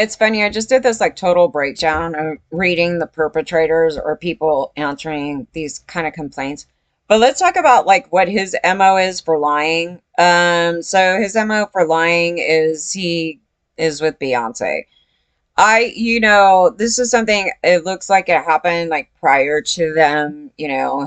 It's funny, I just did this like total breakdown of reading the perpetrators or people answering these kind of complaints. But let's talk about like what his MO is for lying. So his MO for lying is he is with Beyonce. This is something, it looks like it happened like prior to them,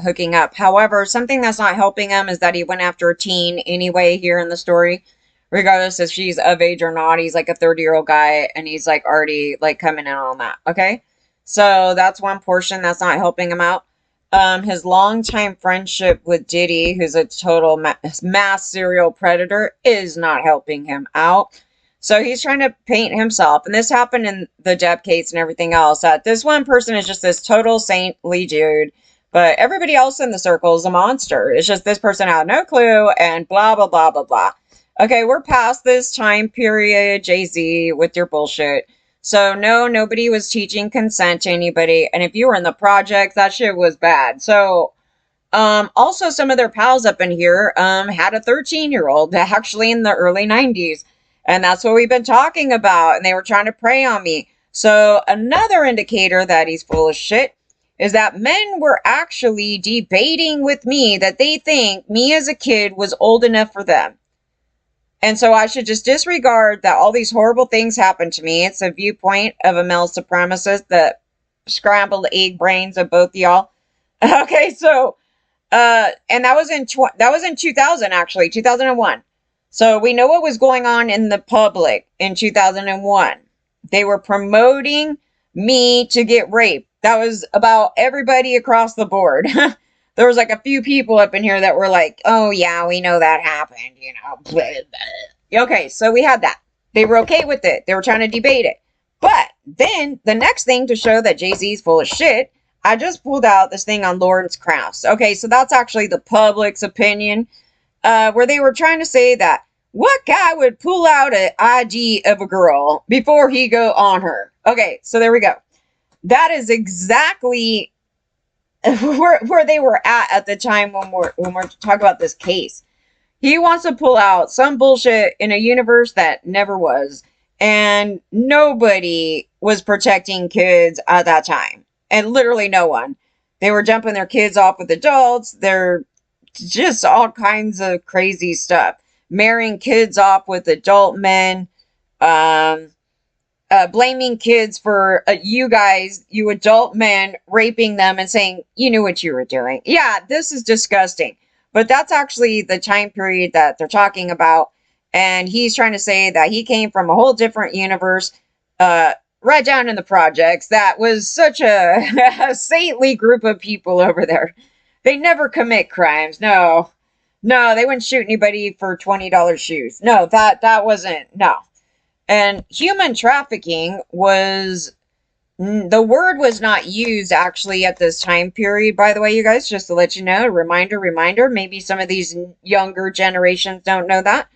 hooking up. However, something that's not helping him is that he went after a teen anyway here in the story, regardless if she's of age or not. He's like a 30-year-old guy and he's like already like coming in on that. Okay. So that's one portion that's not helping him out. His longtime friendship with Diddy, who's a total mass serial predator, is not helping him out. So he's trying to paint himself, and this happened in the Depp case and everything else, that this one person is just this total saintly dude, but everybody else in the circle is a monster. It's just this person had no clue and blah, blah, blah, blah, blah. Okay, we're past this time period, Jay-Z, with your bullshit. So no, nobody was teaching consent to anybody, and if you were in the project, that shit was bad. So also some of their pals up in here had a 13-year-old actually in the early 90s. And that's what we've been talking about. And they were trying to prey on me. So another indicator that he's full of shit is that men were actually debating with me that they think me as a kid was old enough for them. And so I should just disregard that all these horrible things happened to me. It's a viewpoint of a male supremacist, the scrambled egg brains of both y'all. Okay, so and that was in 2000, actually 2001. So we know what was going on in the public in 2001. They were promoting me to get raped. That was about everybody across the board. There was like a few people up in here that were like, oh yeah, we know that happened, Blah, blah. Okay, so we had that. They were okay with it. They were trying to debate it. But then the next thing to show that Jay-Z's full of shit, I just pulled out this thing on Lawrence Krauss. Okay, so that's actually the public's opinion, where they were trying to say that what guy would pull out an ID of a girl before he go on her? Okay, so there we go. That is exactly where they were at the time when we're talking about this case. He wants to pull out some bullshit in a universe that never was, and nobody was protecting kids at that time, and literally no one. They were jumping their kids off with adults. They're just all kinds of crazy stuff. Marrying kids off with adult men, blaming kids for you adult men, raping them and saying you knew what you were doing. Yeah, this is disgusting. But that's actually the time period that they're talking about. And he's trying to say that he came from a whole different universe, right down in the projects. That was such a saintly group of people over there. They never commit crimes. No, they wouldn't shoot anybody for $20 shoes. No, that wasn't, no. And human trafficking was, the word was not used actually at this time period, by the way, you guys, just to let you know. Reminder, maybe some of these younger generations don't know that.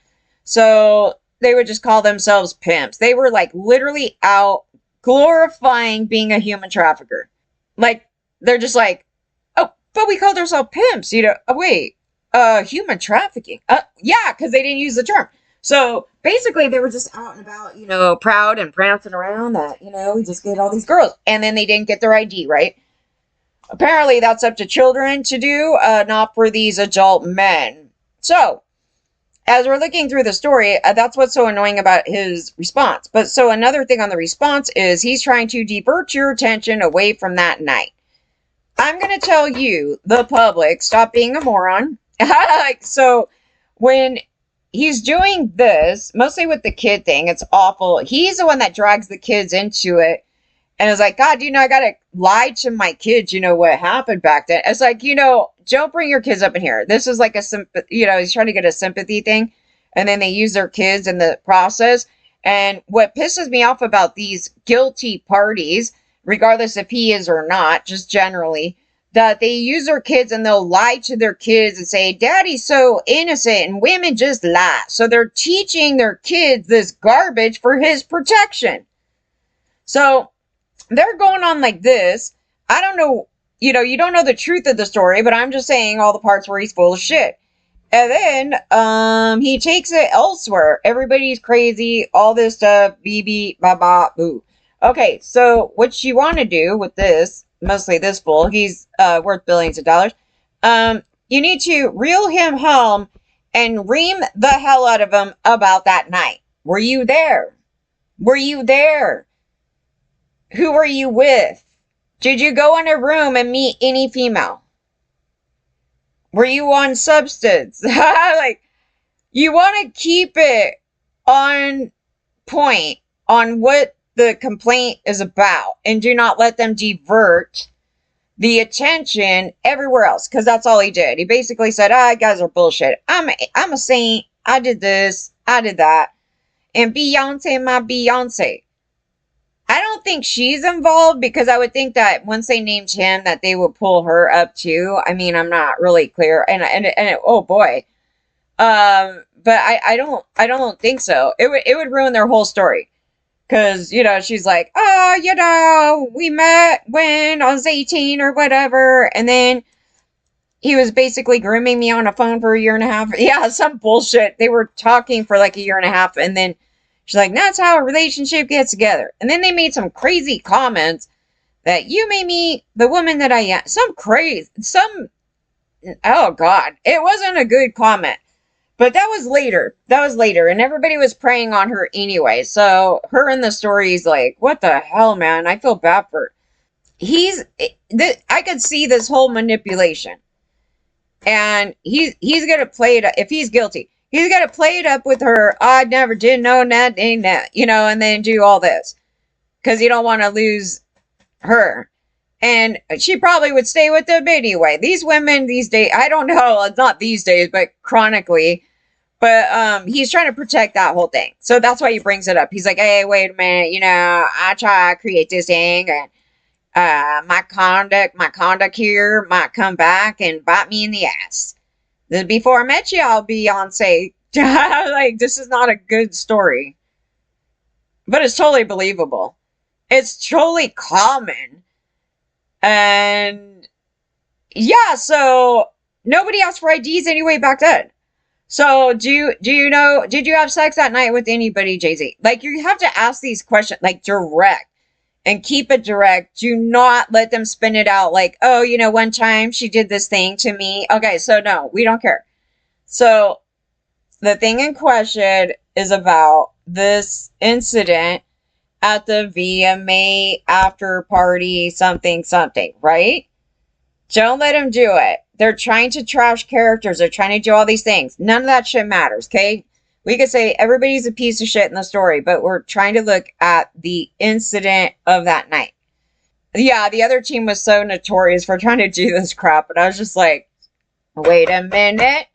So they would just call themselves pimps. They were like literally out glorifying being a human trafficker. Like, they're just like, oh, but we called ourselves pimps, human trafficking. Yeah, because they didn't use the term. So basically they were just out and about, proud and prancing around that, we just get all these girls. And then they didn't get their ID, right? Apparently that's up to children to do, not for these adult men. So as we're looking through the story, that's what's so annoying about his response. But so another thing on the response is he's trying to divert your attention away from that night. I'm going to tell you, the public, stop being a moron. So when he's doing this, mostly with the kid thing, it's awful. He's the one that drags the kids into it. And it's like, God, I got to lie to my kids, what happened back then. It's like, don't bring your kids up in here. This is like he's trying to get a sympathy thing. And then they use their kids in the process. And what pisses me off about these guilty parties, regardless if he is or not, just generally, that they use their kids and they'll lie to their kids and say, Daddy's so innocent and women just lie. So they're teaching their kids this garbage for his protection. So they're going on like this. I don't know, you don't know the truth of the story, but I'm just saying all the parts where he's full of shit. And then he takes it elsewhere. Everybody's crazy, all this stuff, BB, ba ba boo. Okay, so what you want to do with this, mostly this fool, he's worth billions of dollars. You need to reel him home and ream the hell out of him about that night. Were you there? Were you there? Who were you with? Did you go in a room and meet any female? Were you on substance? Like, you want to keep it on point on what the complaint is about and do not let them divert the attention everywhere else, because that's all he did. He basically said, guys are bullshit. I'm a saint. I did this. I did that. And Beyonce, my Beyonce. I don't think she's involved, because I would think that once they named him that they would pull her up too. I mean, I'm not really clear. And oh boy. But I don't think so. It would ruin their whole story. Cause, she's like, we met when I was 18 or whatever. And then he was basically grooming me on a phone for a year and a half. Yeah, some bullshit. They were talking for like a year and a half. And then she's like, that's how a relationship gets together. And then they made some crazy comments that you made me the woman that I am. Oh God, it wasn't a good comment. But that was later. That was later. And everybody was preying on her anyway. So her in the story is like, what the hell, man? I feel bad for her. I could see this whole manipulation. And he's going to play it up. If he's guilty, he's going to play it up with her. I never did know that, ain't that, and then do all this. Because you don't want to lose her. And she probably would stay with him anyway. These women these days, I don't know, not these days, but chronically. But he's trying to protect that whole thing. So that's why he brings it up. He's like, hey, wait a minute, I try to create this thing, and my conduct here might come back and bite me in the ass. Before I met you, I'll Beyonce. Like, this is not a good story. But it's totally believable. It's totally common. And yeah, so nobody asked for IDs anyway back then. So do you know, did you have sex that night with anybody, Jay-Z? Like, you have to ask these questions, like, direct, and keep it direct. Do not let them spin it out like, oh, one time she did this thing to me. Okay, so no, we don't care. So the thing in question is about this incident at the VMA after party something, right? Don't let them do it. They're trying to trash characters. They're trying to do all these things. None of that shit matters, okay? We could say everybody's a piece of shit in the story, but we're trying to look at the incident of that night. Yeah, the other team was so notorious for trying to do this crap, and I was just like, wait a minute.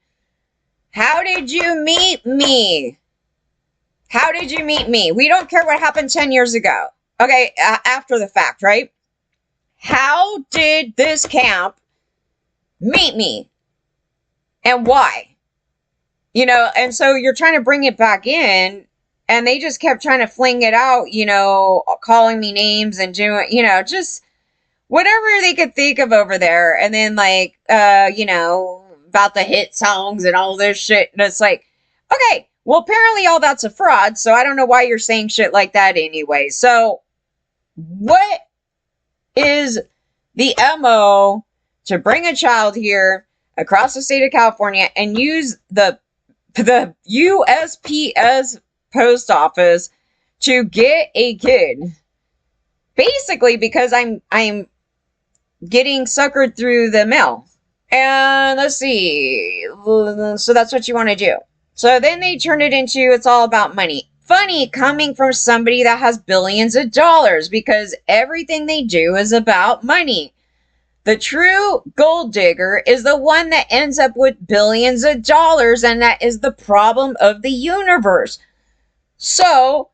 How did you meet me? How did you meet me? We don't care what happened 10 years ago. Okay, after the fact, right? How did this camp meet me? And why? And so you're trying to bring it back in, and they just kept trying to fling it out, calling me names and doing, just whatever they could think of over there. And then like, about the hit songs and all this shit. And it's like, okay, well, apparently all that's a fraud. So I don't know why you're saying shit like that anyway. So what is the MO to bring a child here across the state of California and use the USPS post office to get a kid? Basically because I'm getting suckered through the mail. And let's see. So that's what you want to do. So then they turn it into, it's all about money. Funny coming from somebody that has billions of dollars, because everything they do is about money. The true gold digger is the one that ends up with billions of dollars, and that is the problem of the universe. So,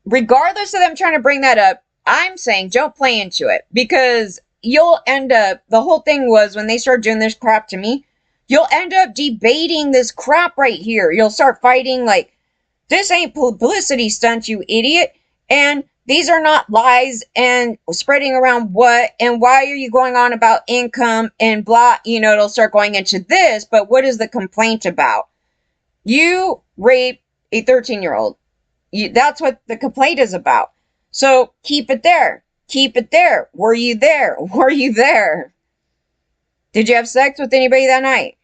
regardless of them trying to bring that up, I'm saying don't play into it, because you'll end up, the whole thing was when they started doing this crap to me, you'll end up debating this crap right here. You'll start fighting like, this ain't publicity stunt, you idiot. And These are not lies and spreading around what and why are you going on about income and blah, it'll start going into this, but what is the complaint about? You raped a 13-year-old. That's what the complaint is about. So keep it there. Keep it there. Were you there? Were you there? Did you have sex with anybody that night?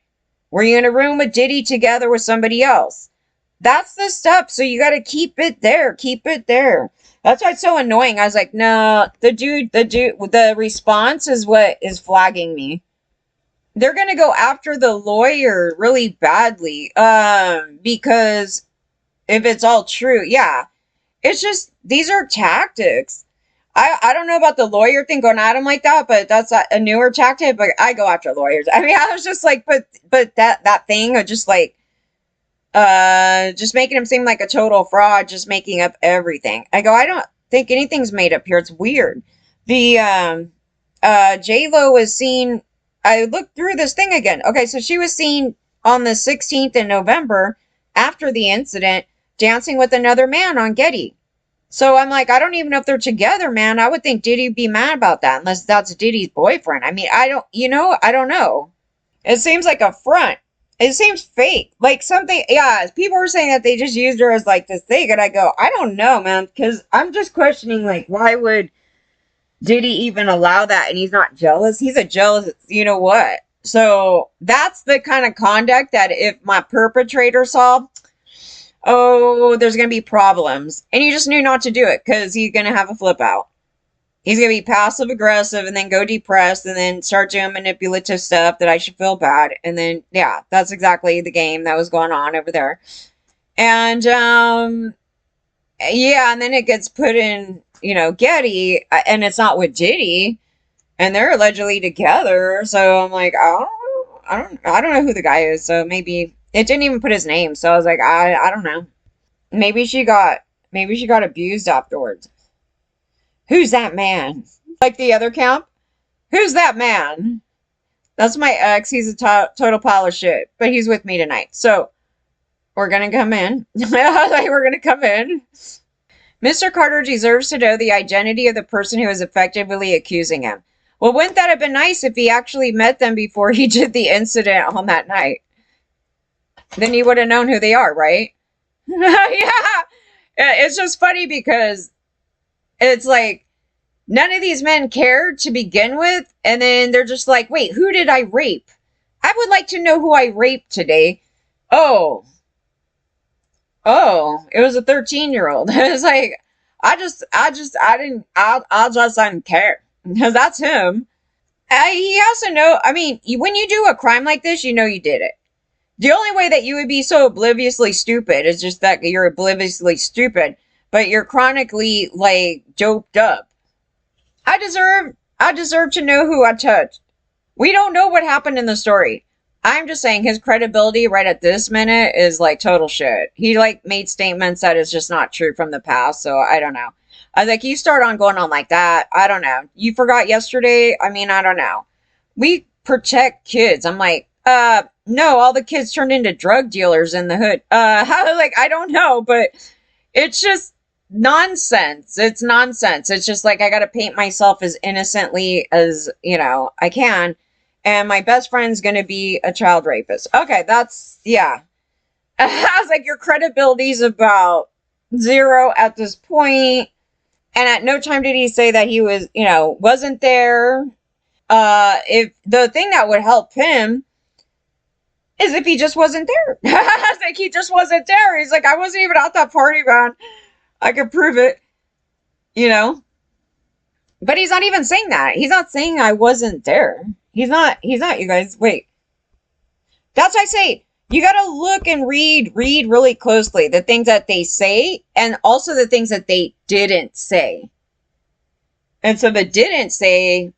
Were you in a room with Diddy together with somebody else? That's the stuff. So you got to keep it there. Keep it there. That's why it's so annoying. I was like, no, the response is what is flagging me. They're going to go after the lawyer really badly. Because if it's all true, yeah, it's just, these are tactics. I don't know about the lawyer thing going at him like that, but that's a newer tactic. But I go after lawyers. I mean, I was just like, but that thing of just making him seem like a total fraud, just making up everything. I go, I don't think anything's made up here. It's weird. The J-Lo was seen. I looked through this thing again. Okay, so she was seen on the 16th in November after the incident dancing with another man on Getty. So I'm like, I don't even know if they're together, man. I would think Diddy'd be mad about that unless that's Diddy's boyfriend. I mean, I don't know. It seems like a front. It seems fake. Like something, yeah, people were saying that they just used her as like this thing. And I go, I don't know, man. Because I'm just questioning, like, why would Diddy even allow that? And he's not jealous. He's a jealous, you know what? So that's the kind of conduct that if my perpetrator saw, oh, there's going to be problems. And you just knew not to do it because he's going to have a flip out. He's going to be passive aggressive and then go depressed and then start doing manipulative stuff that I should feel bad. And then, yeah, that's exactly the game that was going on over there. And, yeah, and then it gets put in, Getty, and it's not with Diddy, and they're allegedly together. So I'm like, I don't know who the guy is. So maybe it didn't even put his name. So I was like, I don't know. Maybe she got abused afterwards. Who's that man? Like the other camp? Who's that man? That's my ex. He's a total pile of shit. But he's with me tonight. So we're going to come in. Like, we're going to come in. Mr. Carter deserves to know the identity of the person who is effectively accusing him. Well, wouldn't that have been nice if he actually met them before he did the incident on that night? Then he would have known who they are, right? Yeah. It's just funny because it's like none of these men cared to begin with. And then they're just like, wait, who did I rape? I would like to know who I raped today. Oh, it was a 13-year-old. It's like, I just didn't care. Because that's him. He also know, I mean, when you do a crime like this, you know you did it. The only way that you would be so obliviously stupid is just that you're obliviously stupid, but you're chronically, like, doped up. I deserve to know who I touched. We don't know what happened in the story. I'm just saying his credibility right at this minute is like total shit. He like made statements that is just not true from the past. So I don't know. I was like, you start on going on like that. I don't know. You forgot yesterday. I mean, I don't know. We protect kids. I'm like, no, all the kids turned into drug dealers in the hood. Like, I don't know, but it's just nonsense. It's nonsense. It's just like, I got to paint myself as innocently as, I can. And my best friend's going to be a child rapist. Okay, that's, yeah. I was like, your credibility's about zero at this point. And at no time did he say that he was, wasn't there. If the thing that would help him is if he just wasn't there. I was like, he just wasn't there. He's like, I wasn't even at that party, man. I could prove it, But he's not even saying that. He's not saying I wasn't there. He's not, you guys. Wait. That's why I say, you got to look and read really closely the things that they say and also the things that they didn't say. And so the didn't say,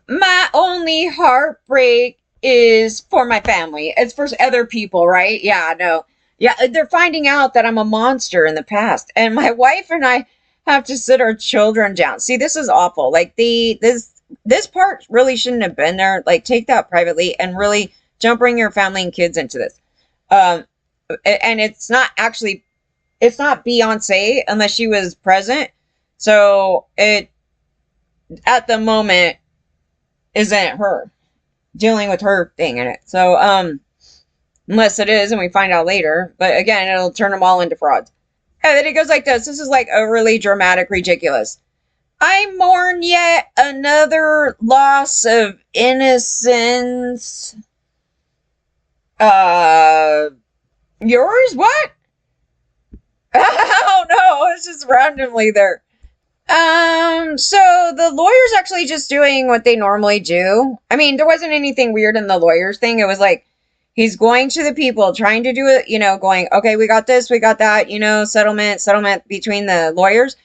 my only heartbreak is for my family. It's for other people, right? Yeah, no. Yeah, they're finding out that I'm a monster in the past. And my wife and I have to sit our children down. See, this is awful. Like, this part really shouldn't have been there. Like, take that privately and really don't bring your family and kids into this. And it's not actually it's not Beyonce unless she was present. So it, at the moment, isn't her dealing with her thing in it. So, unless it is, and we find out later. But again, it'll turn them all into frauds. And then it goes like this. This is like overly dramatic, ridiculous. I mourn yet another loss of innocence. Yours? What? I don't know. It's just randomly there. So the lawyer's actually just doing what they normally do. I mean, there wasn't anything weird in the lawyer's thing. It was like he's going to the people, trying to do it, going, okay, we got this, we got that, settlement between the lawyers.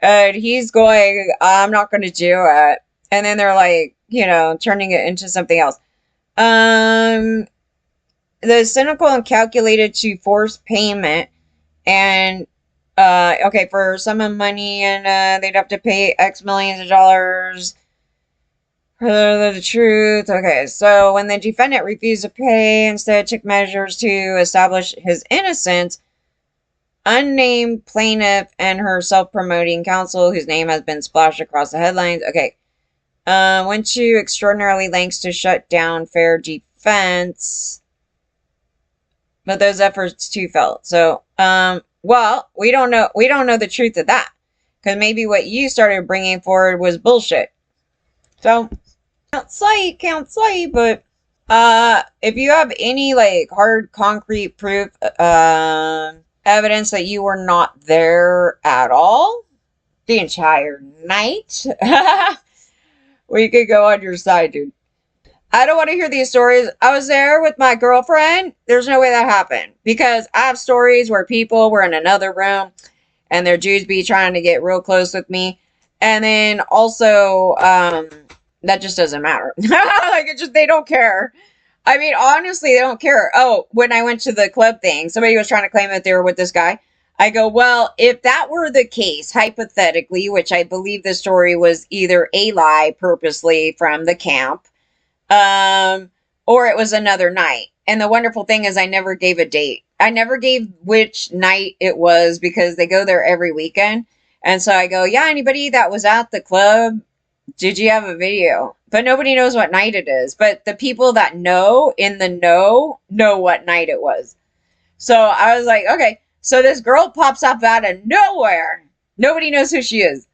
And he's going, I'm not going to do it. And then they're like, turning it into something else. The cynical and calculated to force payment, and okay, for some of money, and they'd have to pay X millions of dollars for the truth. Okay, so when the defendant refused to pay, instead took measures to establish his innocence, unnamed plaintiff and her self-promoting counsel, whose name has been splashed across the headlines. Okay, went to extraordinarily lengths to shut down fair defense, but those efforts too failed. So, well, we don't know the truth of that, because maybe what you started bringing forward was bullshit. So, can't say, but if you have any like hard concrete proof, evidence that you were not there at all the entire night, we could go on your side, dude. I don't want to hear these stories. I was there with my girlfriend. There's no way that happened, because I have stories where people were in another room and their dudes be trying to get real close with me. And then also, that just doesn't matter. Like, they don't care. I mean, honestly, they don't care. Oh, when I went to the club thing, somebody was trying to claim that they were with this guy. I go, well, if that were the case, hypothetically, which I believe the story was either a lie purposely from the camp, or it was another night. And the wonderful thing is I never gave a date. I never gave which night it was, because they go there every weekend. And so I go, yeah, anybody that was at the club, did you have a video? But nobody knows what night it is. But the people that know what night it was. So I was like, okay. So this girl pops up out of nowhere. Nobody knows who she is.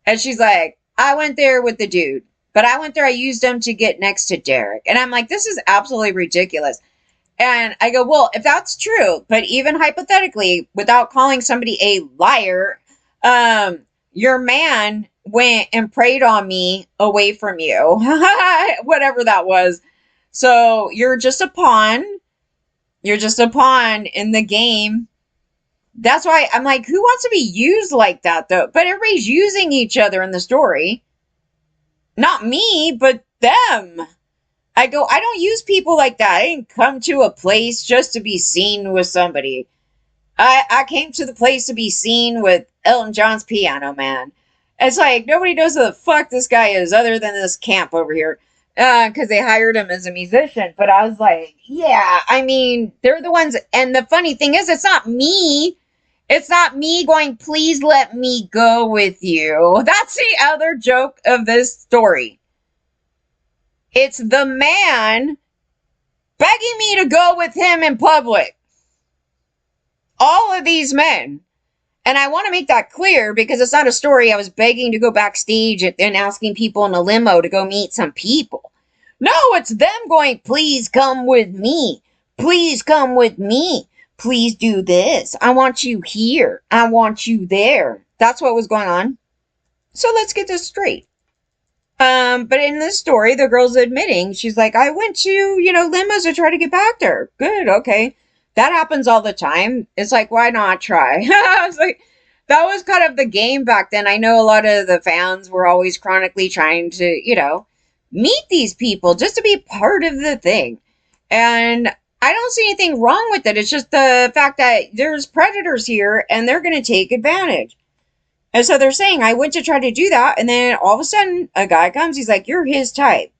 And she's like, I went there with the dude. But I went there, I used him to get next to Derek. And I'm like, this is absolutely ridiculous. And I go, well, if that's true, but even hypothetically, without calling somebody a liar, your man went and preyed on me away from you. Whatever that was. So you're just a pawn. You're just a pawn in the game. That's why I'm like, who wants to be used like that, though? But everybody's using each other in the story. Not me, but them. I go, I don't use people like that. I didn't come to a place just to be seen with somebody. I came to the place to be seen with Elton John's Piano Man. It's like, nobody knows who the fuck this guy is other than this camp over here. Because they hired him as a musician. But I was like, yeah, I mean, they're the ones. And the funny thing is, it's not me. It's not me going, please let me go with you. That's the other joke of this story. It's the man begging me to go with him in public. All of these men. And I want to make that clear, because it's not a story. I was begging to go backstage and asking people in a limo to go meet some people. No, it's them going, please come with me. Please come with me. Please do this. I want you here. I want you there. That's what was going on. So let's get this straight. But in this story, the girl's admitting, she's like, I went to, limos to try to get back there. Good. Okay. That happens all the time. It's like, why not try? I was like, that was kind of the game back then. I know a lot of the fans were always chronically trying to, meet these people just to be part of the thing. And I don't see anything wrong with it. It's just the fact that there's predators here and they're going to take advantage. And so they're saying, I went to try to do that. And then all of a sudden a guy comes. He's like, you're his type.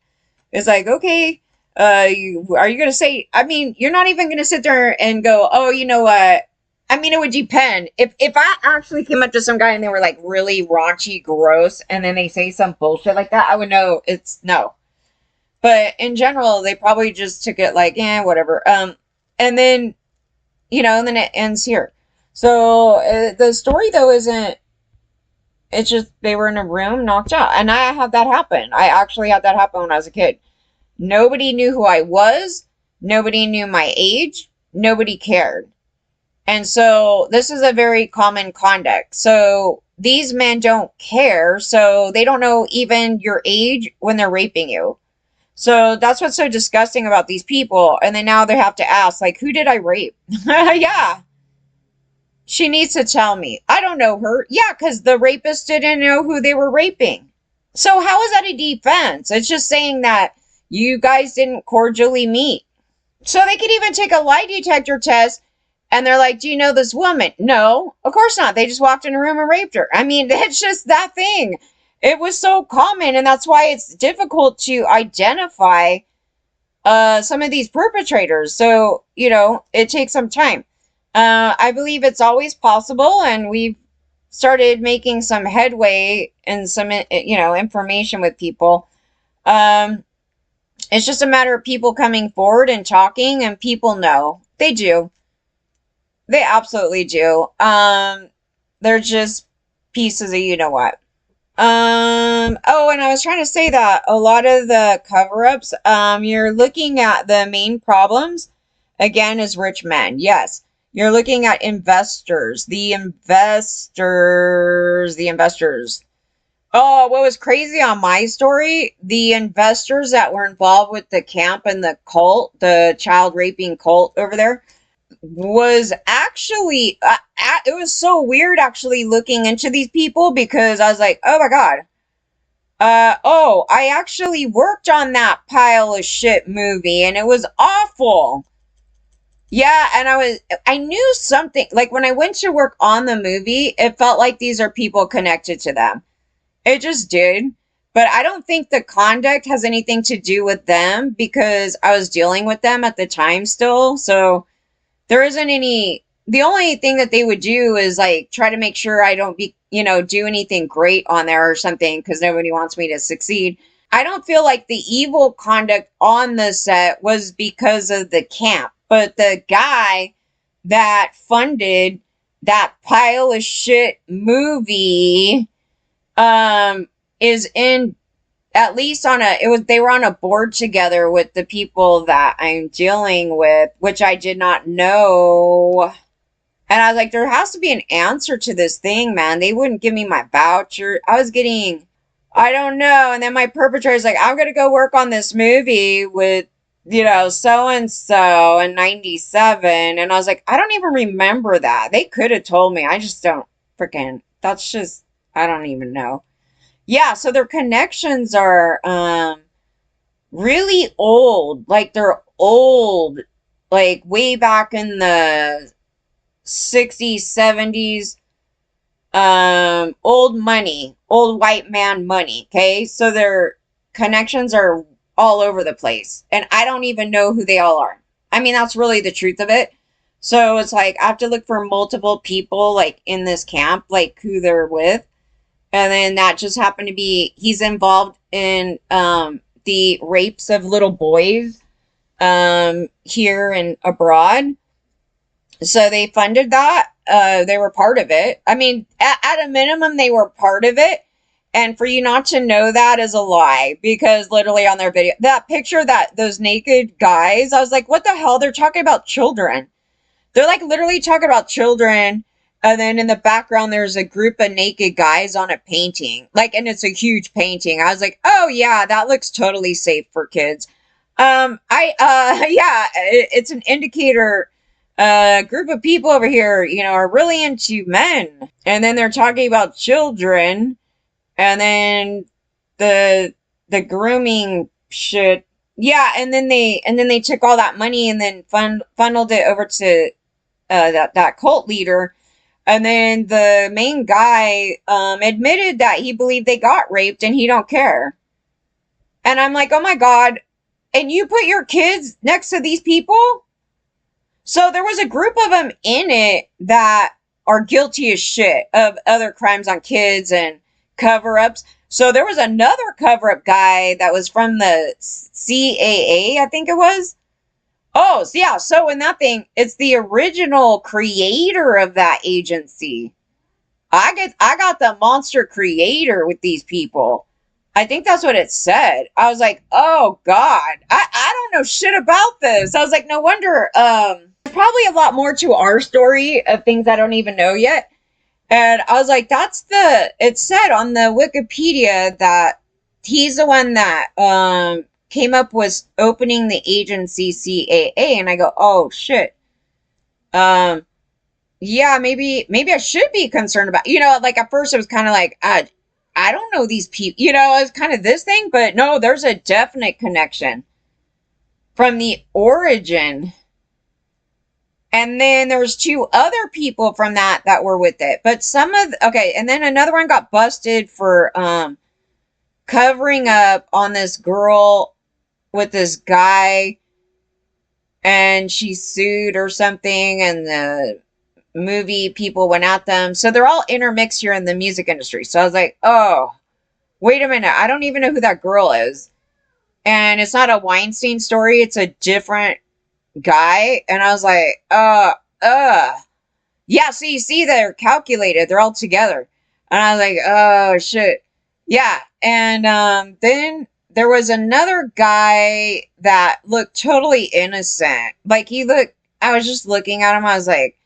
It's like, okay, are you going to say, I mean, you're not even going to sit there and go, oh, you know what? I mean, it would depend. If I actually came up to some guy and they were like really raunchy, gross, and then they say some bullshit like that, I would know it's no. But in general, they probably just took it like, yeah, whatever. And then and then it ends here. So the story though isn't. It's just they were in a room knocked out, and I had that happen. I actually had that happen when I was a kid. Nobody knew who I was. Nobody knew my age. Nobody cared. And so this is a very common conduct. So these men don't care. So they don't know even your age when they're raping you. So that's what's so disgusting about these people. And then now they have to ask, like, who did I rape? Yeah. She needs to tell me. I don't know her. Yeah, because the rapist didn't know who they were raping. So how is that a defense? It's just saying that you guys didn't cordially meet. So they could even take a lie detector test and they're like, do you know this woman? No, of course not. They just walked in a room and raped her. I mean, it's just that thing. It was so common, and that's why it's difficult to identify some of these perpetrators. So, it takes some time. I believe it's always possible, and we've started making some headway and some, information with people. It's just a matter of people coming forward and talking, and people know. They do. They absolutely do. They're just pieces of you know what. Oh, and I was trying to say that a lot of the cover-ups, you're looking at the main problems, again, is rich men. Yes. You're looking at investors. The investors. Oh, what was crazy on my story? The investors that were involved with the camp and the cult, the child raping cult over there, was actually it was so weird actually looking into these people, because I was like, oh my god, oh, I actually worked on that pile of shit movie and it was awful. Yeah, and I knew something, like when I went to work on the movie, it felt like these are people connected to them. It just did. But I don't think the conduct has anything to do with them, because I was dealing with them at the time still. So there isn't any. The only thing that they would do is like try to make sure I don't do anything great on there or something, because nobody wants me to succeed. I don't feel like the evil conduct on the set was because of the camp, but the guy that funded that pile of shit movie is in, at least on they were on a board together with the people that I'm dealing with, which I did not know. And I was like, there has to be an answer to this thing, man. They wouldn't give me my voucher. I was getting, I don't know. And then my perpetrator's like, I'm going to go work on this movie with, so and so in 97. And I was like, I don't even remember that. They could have told me. I just don't freaking, that's just, I don't even know. Yeah, so their connections are really old. Like they're old, like way back in the 60s, 70s. Old money, old white man money. Okay, so their connections are all over the place, and I don't even know who they all are. I mean, that's really the truth of it. So it's like I have to look for multiple people, like in this camp, like who they're with. And then that just happened to be, he's involved in the rapes of little boys here and abroad. So they funded that. They were part of it. I mean, at a minimum, they were part of it. And for you not to know that is a lie, because literally on their video, that picture, that those naked guys, I was like, what the hell? They're talking about children. They're like literally talking about children. And then in the background, there's a group of naked guys on a painting. Like, and it's a huge painting. I was like, oh yeah, that looks totally safe for kids. Yeah, it's an indicator. A group of people over here, are really into men. And then they're talking about children. And then the grooming shit. Yeah, and then they took all that money and then funneled it over to that cult leader. And then the main guy admitted that he believed they got raped and he don't care. And I'm like, oh my God. And you put your kids next to these people? So there was a group of them in it that are guilty as shit of other crimes on kids and cover ups. So there was another cover up guy that was from the CAA, I think it was. Oh, so yeah. So in that thing, it's the original creator of that agency. I got the monster creator with these people. I think that's what it said. I was like, oh God, I don't know shit about this. I was like, no wonder. Probably a lot more to our story of things I don't even know yet. And I was like, it said on the Wikipedia that he's the one that came up with opening the agency CAA. And I go, oh shit. Um, yeah, maybe I should be concerned about, like at first it was kind of like, I don't know these people, it's kind of this thing, but no, there's a definite connection from the origin. And then there was two other people from that were with it. But okay, and then another one got busted for covering up on this girl with this guy, and she sued or something, and the movie people went at them. So they're all intermixed here in the music industry. So I was like, oh, wait a minute, I don't even know who that girl is. And it's not a Weinstein story, it's a different guy. And I was like, yeah, so you see they're calculated, they're all together. And I was like, oh shit. Yeah. And then there was another guy that looked totally innocent. Like I was just looking at him, I was like,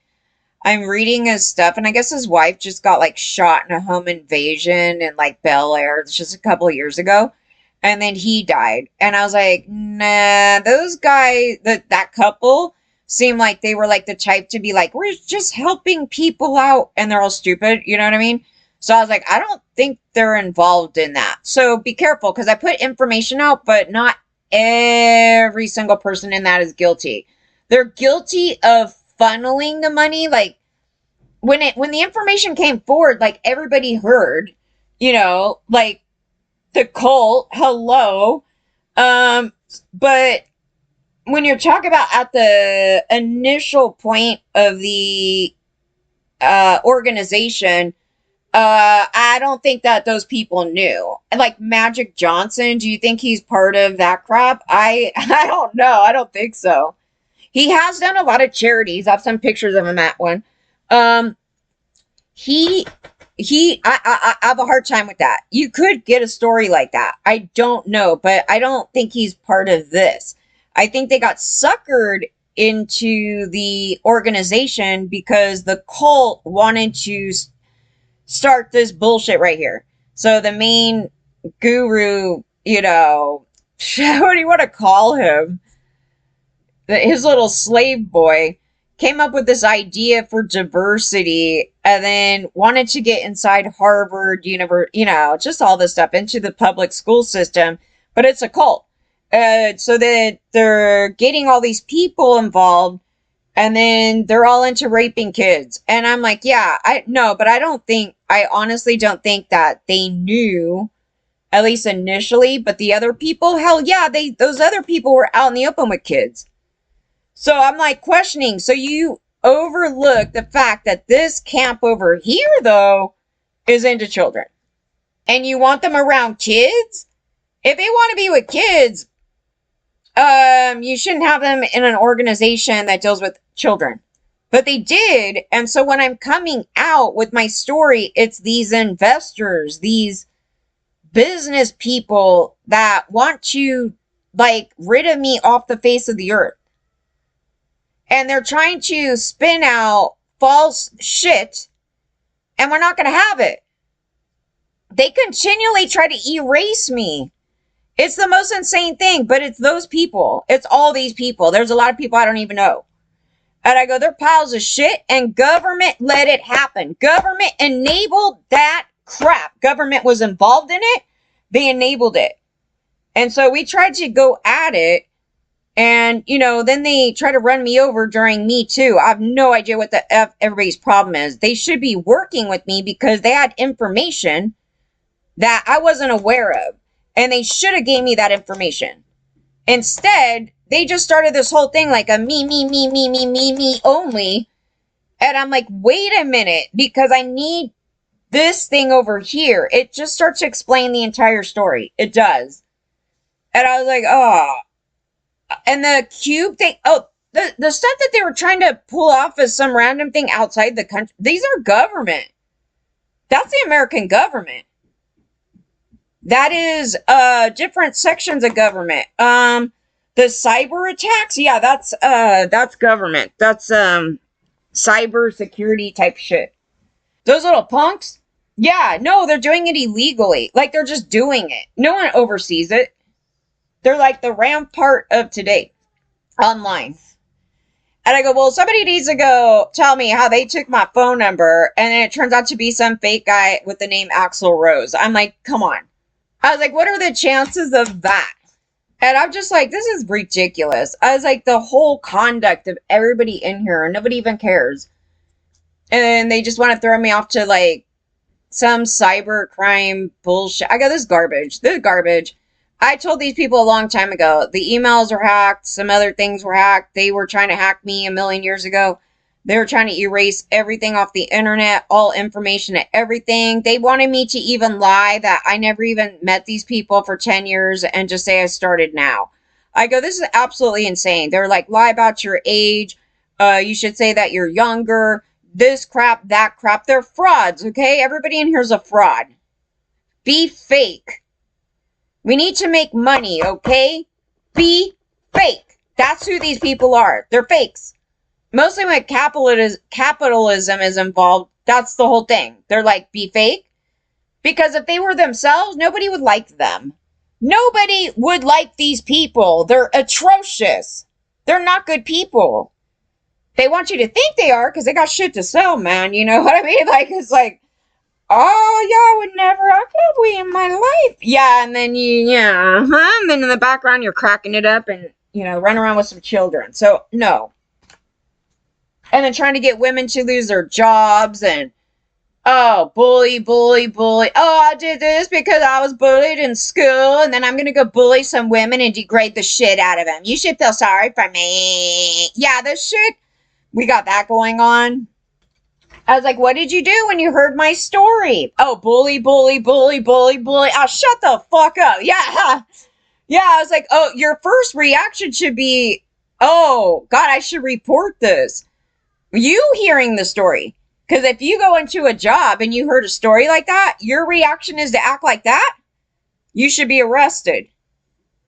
I'm reading his stuff, and I guess his wife just got like shot in a home invasion in like Bel Air just a couple of years ago. And then he died. And I was like, nah, those guys, that couple seemed like they were like the type to be like, we're just helping people out. And they're all stupid. You know what I mean? So I was like, I don't think they're involved in that. So be careful, because I put information out, but not every single person in that is guilty. They're guilty of funneling the money. Like when the information came forward, like everybody heard, like the cult, hello. But when you're talking about at the initial point of the organization, I don't think that those people knew. Like Magic Johnson, do you think he's part of that crap? I don't know. I don't think so. He has done a lot of charities. I have some pictures of him at one. Um, he I have a hard time with that. You could get a story like that. I don't know, but I don't think he's part of this. I think they got suckered into the organization because the cult wanted to start this bullshit right here. So the main guru, what do you want to call him? His little slave boy came up with this idea for diversity, and then wanted to get inside Harvard, just all this stuff into the public school system, but it's a cult. So that they're getting all these people involved, and then they're all into raping kids. And I'm like, yeah, but I honestly don't think that they knew, at least initially, but the other people, hell yeah, those other people were out in the open with kids. So I'm like questioning. So you overlook the fact that this camp over here, though, is into children. And you want them around kids? If they want to be with kids, you shouldn't have them in an organization that deals with children. But they did. And so when I'm coming out with my story, it's these investors, these business people that want to, like, rid of me off the face of the earth. And they're trying to spin out false shit, and we're not going to have it. They continually try to erase me. It's the most insane thing, but it's those people. It's all these people. There's a lot of people I don't even know. And I go, they're piles of shit, and government let it happen. Government enabled that crap. Government was involved in it. They enabled it. And so we tried to go at it. And, then they try to run me over during Me Too. I have no idea what the F everybody's problem is. They should be working with me because they had information that I wasn't aware of. And they should have gave me that information. Instead, they just started this whole thing like a me only. And I'm like, wait a minute, because I need this thing over here. It just starts to explain the entire story. It does. And I was like, oh. And the cube thing, oh, the stuff that they were trying to pull off as some random thing outside the country, these are government. That's the American government. That is different sections of government. The cyber attacks, yeah, that's government. That's cyber security type shit. Those little punks, yeah, no, they're doing it illegally. Like, they're just doing it. No one oversees it. They're like the rampart of today online. And I go, well, somebody needs to go tell me how they took my phone number, and then it turns out to be some fake guy with the name Axl Rose. I'm like, come on. I was like, what are the chances of that? And I'm just like, this is ridiculous. I was like, the whole conduct of everybody in here, and nobody even cares. And then they just want to throw me off to like some cyber crime bullshit. I go, this is garbage. This is garbage. I told these people a long time ago, the emails were hacked, some other things were hacked. They were trying to hack me a million years ago. They were trying to erase everything off the internet, all information and everything. They wanted me to even lie that I never even met these people for 10 years and just say I started now. I go, this is absolutely insane. They're like, lie about your age. You should say that you're younger. This crap, that crap. They're frauds, okay? Everybody in here is a fraud. Be fake. We need to make money, okay? Be fake. That's who these people are. They're fakes. Mostly when capitalism is involved, that's the whole thing. They're like, be fake. Because if they were themselves, nobody would like them. Nobody would like these people. They're atrocious. They're not good people. They want you to think they are because they got shit to sell, man. You know what I mean? Like, it's like, oh, y'all would never act that way in my life. Yeah, and then and then in the background, you're cracking it up and, run around with some children. So, no. And then trying to get women to lose their jobs and, oh, bully. Oh, I did this because I was bullied in school, and then I'm going to go bully some women and degrade the shit out of them. You should feel sorry for me. Yeah, this shit, we got that going on. I was like, what did you do when you heard my story? Oh, bully. Oh, shut the fuck up. Yeah. Yeah, I was like, oh, your first reaction should be, oh, God, I should report this. You hearing the story. Because if you go into a job and you heard a story like that, your reaction is to act like that, you should be arrested.